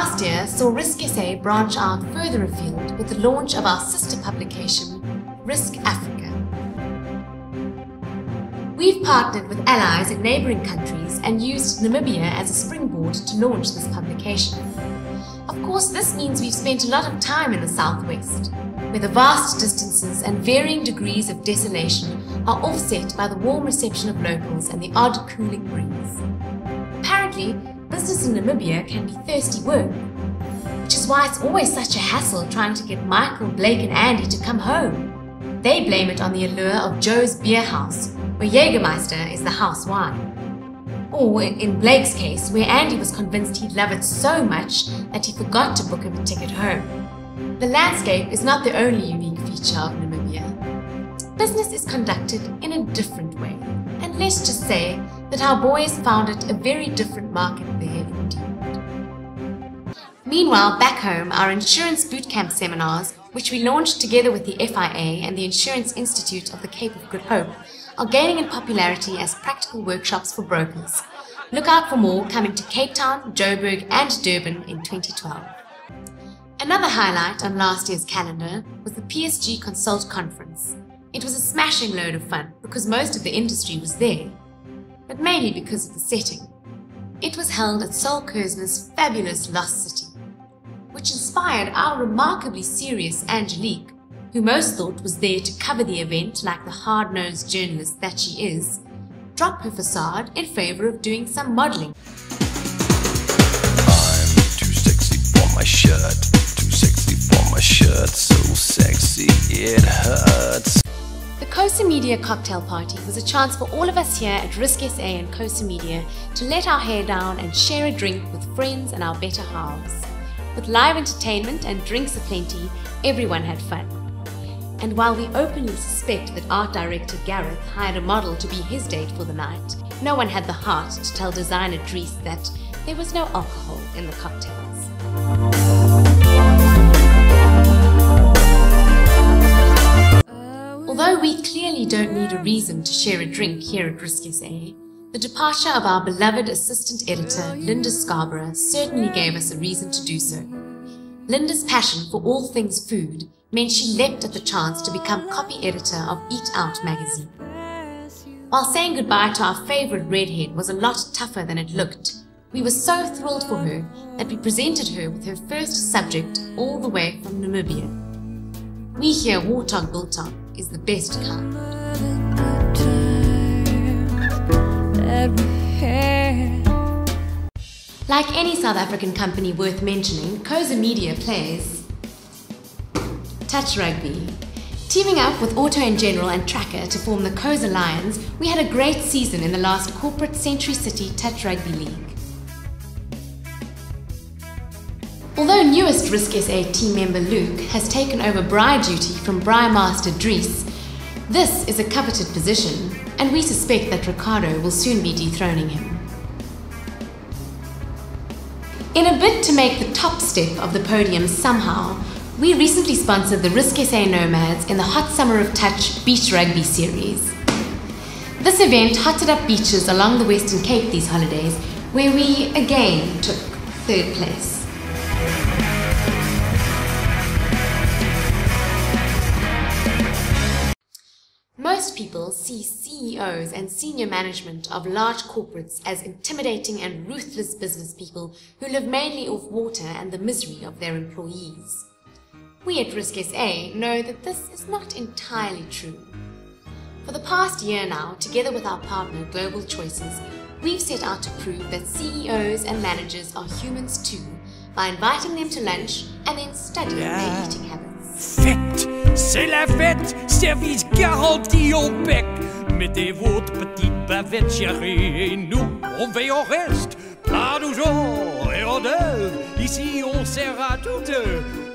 last year saw RISKSA branch out further afield with the launch of our sister publication, Risk Africa. We've partnered with allies in neighbouring countries and used Namibia as a springboard to launch this publication. Of course, this means we've spent a lot of time in the southwest, where the vast distances and varying degrees of desolation are offset by the warm reception of locals and the odd cooling breeze. Apparently, business in Namibia can be thirsty work, which is why it's always such a hassle trying to get Michael, Blake and Andy to come home. They blame it on the allure of Joe's Beer House, where Jägermeister is the house wine. Or, in Blake's case, where Andy was convinced he'd love it so much that he forgot to book him a ticket home. The landscape is not the only unique feature of Namibia. Business is conducted in a different way, and let's just say that our boys found it a very different market there indeed. Meanwhile, back home, our insurance bootcamp seminars, which we launched together with the FIA and the Insurance Institute of the Cape of Good Hope, are gaining in popularity as practical workshops for brokers. Look out for more coming to Cape Town, Joburg and Durban in 2012. Another highlight on last year's calendar was the PSG Consult Conference. It was a smashing load of fun because most of the industry was there, but mainly because of the setting. It was held at Sol Kersner's fabulous Lost City, which inspired our remarkably serious Angelique, who most thought was there to cover the event like the hard-nosed journalist that she is, drop her facade in favour of doing some modelling. I'm too sexy for my shirt, too sexy for my shirt, so sexy it hurts. The COSA Media cocktail party was a chance for all of us here at RISKSA and COSA Media to let our hair down and share a drink with friends and our better halves. With live entertainment and drinks aplenty, everyone had fun. And while we openly suspect that art director Gareth hired a model to be his date for the night, no one had the heart to tell designer Dries that there was no alcohol in the cocktails. Although we clearly don't need a reason to share a drink here at RISKSA, the departure of our beloved assistant editor, Linda Scarborough, certainly gave us a reason to do so. Linda's passion for all things food meant she leapt at the chance to become copy editor of Eat Out magazine. While saying goodbye to our favourite redhead was a lot tougher than it looked, we were so thrilled for her that we presented her with her first subject all the way from Namibia. We hear Warthog Biltong is the best kind. Like any South African company worth mentioning, COSA Media plays touch rugby. Teaming up with Auto & General and Tracker to form the COSA Lions, we had a great season in the last corporate Century City Touch Rugby League. Although newest RISKSA team member Luke has taken over Braai duty from Braai Master Dries, this is a coveted position, and we suspect that Ricardo will soon be dethroning him. In a bid to make the top step of the podium somehow, we recently sponsored the RISKSA Nomads in the Hot Summer of Touch Beach Rugby Series. This event hotted up beaches along the Western Cape these holidays, where we again took third place. Most people see CEOs and senior management of large corporates as intimidating and ruthless business people who live mainly off water and the misery of their employees. We at RISKSA know that this is not entirely true. For the past year now, together with our partner Global Choices, we've set out to prove that CEOs and managers are humans too, by inviting them to lunch and then studying their eating habits. Fête, c'est la fête, service garanti au bec. Mettez votre petite bavette chérie et nous, on veille au reste. Pas toujours et hors d'œuvre, ici on sert à toutes.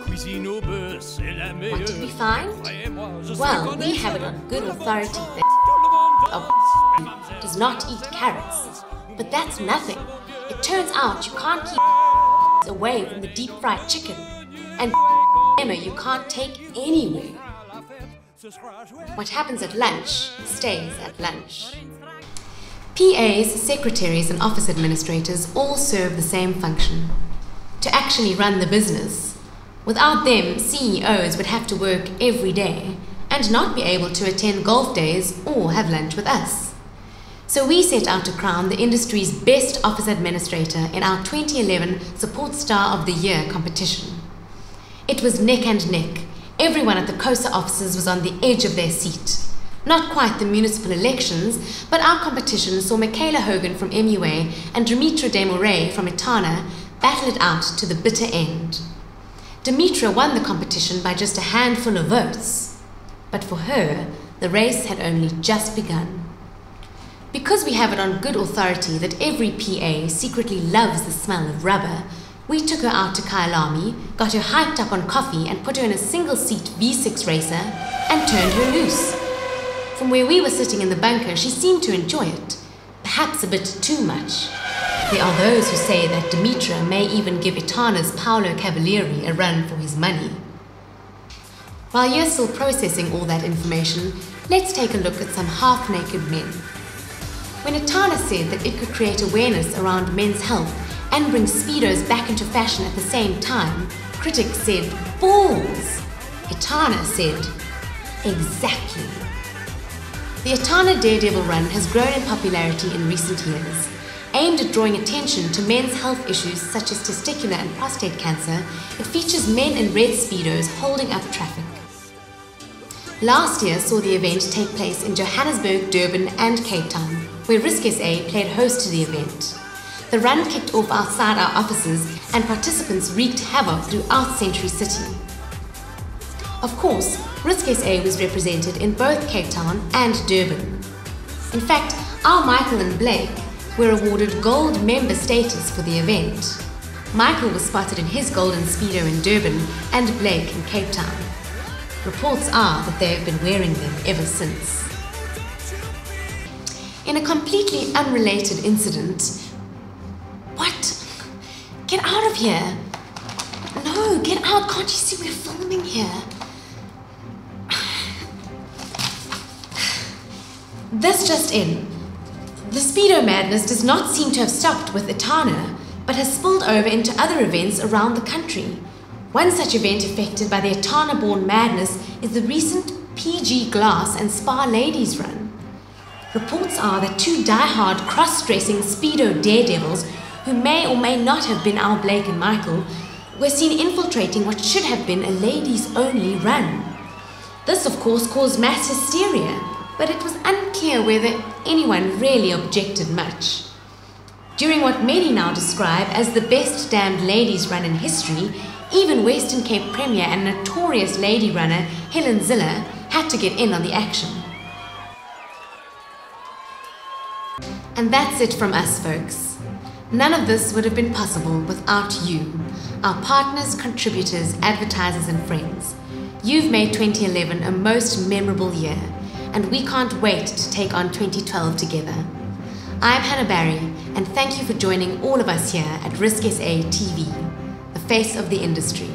Cuisine au beurre, c'est la meilleure. What did we find? Well, we have it on good authority that does not eat carrots. But that's nothing. It turns out you can't keep away from the deep fried chicken. And you can't take anywhere. What happens at lunch stays at lunch. PAs, secretaries and office administrators all serve the same function: to actually run the business. Without them, CEOs would have to work every day and not be able to attend golf days or have lunch with us. So we set out to crown the industry's best office administrator in our 2011 Support Star of the Year competition. It was neck and neck. Everyone at the COSA offices was on the edge of their seat. Not quite the municipal elections, but our competition saw Michaela Hogan from MUA and Dimitra Demore from Istana battle it out to the bitter end. Dimitra won the competition by just a handful of votes. But for her, the race had only just begun. Because we have it on good authority that every PA secretly loves the smell of rubber, we took her out to Kyalami, got her hyped up on coffee and put her in a single-seat V6 racer and turned her loose. From where we were sitting in the bunker, she seemed to enjoy it, perhaps a bit too much. There are those who say that Dimitra may even give Istana's Paolo Cavalieri a run for his money. While you're still processing all that information, let's take a look at some half-naked men. When Istana said that it could create awareness around men's health and bring Speedos back into fashion at the same time, critics said, balls! Istana said, exactly. The Istana Daredevil Run has grown in popularity in recent years. Aimed at drawing attention to men's health issues such as testicular and prostate cancer, it features men in red Speedos holding up traffic. Last year saw the event take place in Johannesburg, Durban and Cape Town, where RISKSA played host to the event. The run kicked off outside our offices and participants wreaked havoc throughout Century City. Of course, RISKSA was represented in both Cape Town and Durban. In fact, our Michael and Blake were awarded gold member status for the event. Michael was spotted in his golden Speedo in Durban and Blake in Cape Town. Reports are that they have been wearing them ever since. In a completely unrelated incident, what? Get out of here! No, get out! Can't you see we're filming here? This just in. The Speedo madness does not seem to have stopped with Istana, but has spilled over into other events around the country. One such event affected by the Istana-born madness is the recent PG Glass and Spa Ladies Run. Reports are that two die-hard cross-dressing Speedo daredevils, who may or may not have been our Blake and Michael, were seen infiltrating what should have been a ladies-only run. This, of course, caused mass hysteria, but it was unclear whether anyone really objected much. During what many now describe as the best damned ladies run in history, even Western Cape Premier and notorious lady runner Helen Ziller had to get in on the action. And that's it from us, folks. None of this would have been possible without you, our partners, contributors, advertisers and friends. You've made 2011 a most memorable year, and we can't wait to take on 2012 together. I'm Hanna Barry, and thank you for joining all of us here at RISKSA TV, the face of the industry.